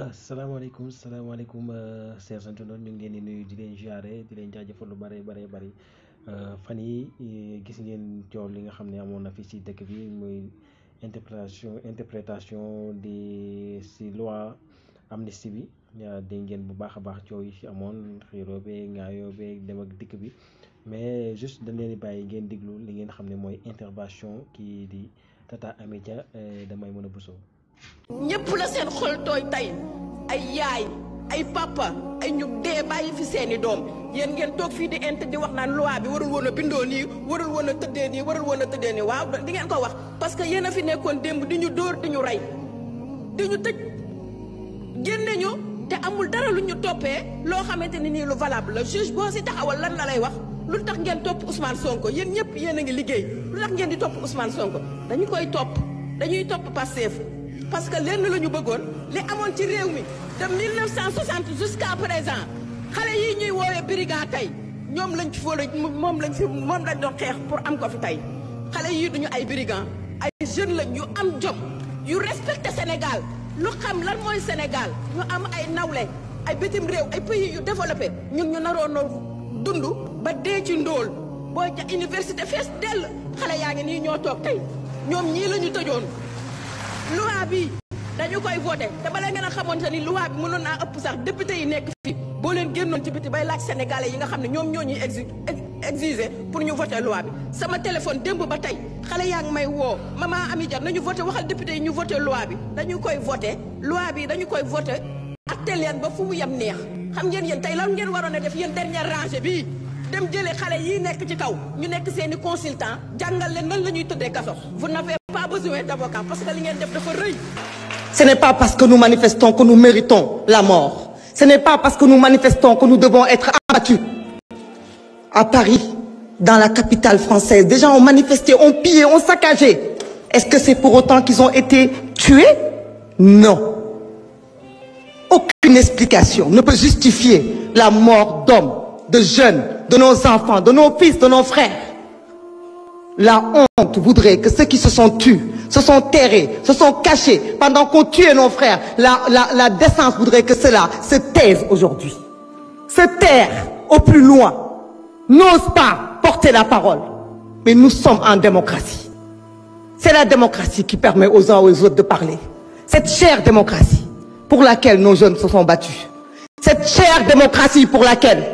salaamaaleykum chers internautes ñu ngi leen di nuyu di leen ziare di leen jaajëfal lu bare bari fan yi gis ngeen coow li nga xam ne amoon na fii ci dëkk bi muy interprétation di ci loi amnistie bi dégg ngeen bu baax a baax coow yi ci amoon xiiroo bee ngaayoo bee dem ak dikk bi mais juste dañ leen di bàyyi ngeen diglu li ngeen xam ne mooy intervention kii di Tata Amy Dia de Maimouna Bousso. ñëpp la seen xol tooy tey ay yaay ay papa ay ñu dee bàyyi fi seeni doom yéen ngeen toog fii di wax naan loi bi warul woon a bindoo nii warul woon a tëddee nii warul woon a tëddee nii waaw di ngeen ko wax parce que yéen a fi nekkoon démb di ñu dóor di ñu rey di ñu tëj génne ñu te amul dara lu ñu toppee loo xamante ni nii lu valable la juge boo si taxawal lan la lay wax lu tax ngeen topp Ousmane Sonko yéen ñëpp yéen a ngi liggéey lu tax ngeen di topp Ousmane Sonko dañuy topp Pastef parce que lenn la ñu bëggoon li amoon ci réew mi de 1960 jusqu'à présent xale yi ñuy woowee brigand tey ñoom lañ fi moom lañ doon xeex pour am ko fi tey xale yii duñu ay brigand ay jeunes lañ yu am jom yu respecté Sénégal lu xam lan mooy Sénégal ñu am ay nawle ay bitim réew ay pays yu développé ñun ñu naroon a dund ba dee ci ndóol boo ca université fees dell xale yaa ngi nii ñoo toog tey ñoom ñii la ñu tëjoon loi bi dañu koy voté te bala ngeen a xamoon ni loi bi mënoon naa ëpp sax député yi nekk fii boo leen génnoon ci biti bay laaj sénégalais yi nga xam ne ñoom ñoo ñuy exiger pour ñu voté loi bi sama téléphone démb ba tey xale yaa ngi may woo maman Amy Dia nañu voté waxal député yi ñu voté loi bi dañu koy voté loi bi dañu koy voté atte leen ba fu mu yem neex xam ngeen yéen tey lan ngeen waroon a def yéen dernière rangée bii dem jëlee xale yii nekk ci kaw ñu nekk seeni consultant jàngal leen nan la ñuy tëddee kaso vous n'avez pas besoin d'avocat parce que li ngeen def dafa rëy. Ce n'est pas parce que nous manifestons que nous méritons la mort. Ce n'est pas parce que nous manifestons que nous devons être abattus. À Paris, dans la capitale française, des gens ont manifesté, ont pillé, ont saccagé. Est-ce que c'est pour autant qu'ils ont été tués? Non. Aucune explication ne peut justifier la mort d'hommes, de jeunes, de nos enfants, de nos fils, de nos frères. La honte voudrait que ceux qui se sont tus, se sont terrés, se sont cachés pendant qu'on tuait nos frères, la décence voudrait que cela se taise aujourd'hui. Se taire au plus loin. N'ose pas porter la parole. Mais nous sommes en démocratie. C'est la démocratie qui permet aux uns et aux autres de parler. Cette chère démocratie pour laquelle nos jeunes se sont battus. Cette chère démocratie pour laquelle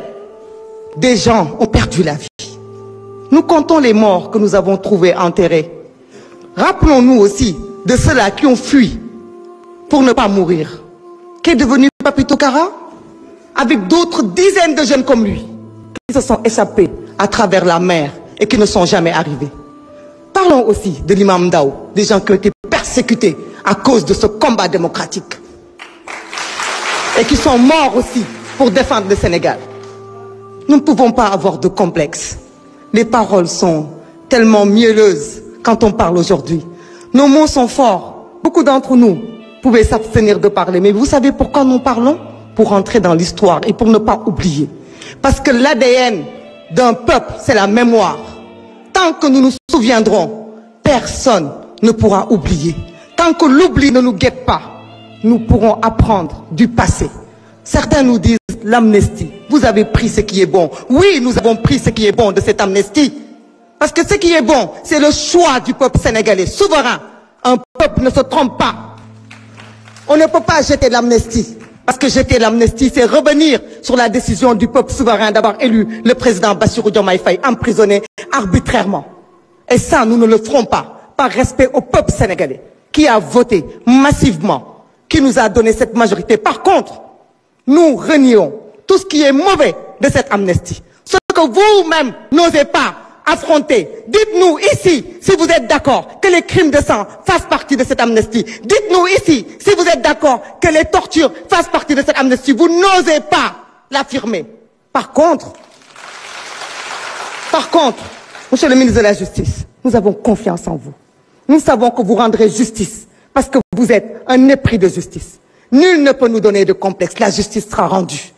des gens ont perdu la vie. Nous comptons les morts que nous avons trouvés enterrés. Rappelons-nous aussi de ceux-là qui ont fui pour ne pas mourir. Qu'est devenu Papito Kara? Avec d'autres dizaines de jeunes comme lui, qui se sont échappés à travers la mer et qui ne sont jamais arrivés. Parlons aussi de l'imam Ndao, des gens qui ont été persécutés à cause de ce combat démocratique. Et qui sont morts aussi pour défendre le Sénégal. Nous ne pouvons pas avoir de complexe. Les paroles sont tellement mielleuses quand on parle aujourd'hui. Nos mots sont forts. Beaucoup d'entre nous pouvaient s'abstenir de parler. Mais vous savez pourquoi nous parlons? Pour entrer dans l'histoire et pour ne pas oublier. Parce que l'ADN d'un peuple, c'est la mémoire. Tant que nous nous souviendrons, personne ne pourra oublier. Tant que l'oubli ne nous guette pas, nous pourrons apprendre du passé. Certains nous disent l'amnistie. Vous avez pris ce qui est bon. Oui, nous avons pris ce qui est bon de cette amnistie. Parce que ce qui est bon, c'est le choix du peuple sénégalais, souverain. Un peuple ne se trompe pas. On ne peut pas jeter l'amnistie. Parce que jeter l'amnistie, c'est revenir sur la décision du peuple souverain d'avoir élu le président Bassirou Diomaye Faye, emprisonné arbitrairement. Et ça, nous ne le ferons pas, par respect au peuple sénégalais, qui a voté massivement, qui nous a donné cette majorité. Par contre, nous renions tout ce qui est mauvais de cette amnistie. Ce que vous-même n'osez pas affronter. Dites-nous ici si vous êtes d'accord que les crimes de sang fassent partie de cette amnistie. Dites-nous ici si vous êtes d'accord que les tortures fassent partie de cette amnistie. Vous n'osez pas l'affirmer. Par contre, Monsieur le ministre de la Justice, nous avons confiance en vous. Nous savons que vous rendrez justice parce que vous êtes un épris de justice. Nul ne peut nous donner de complexe. La justice sera rendue.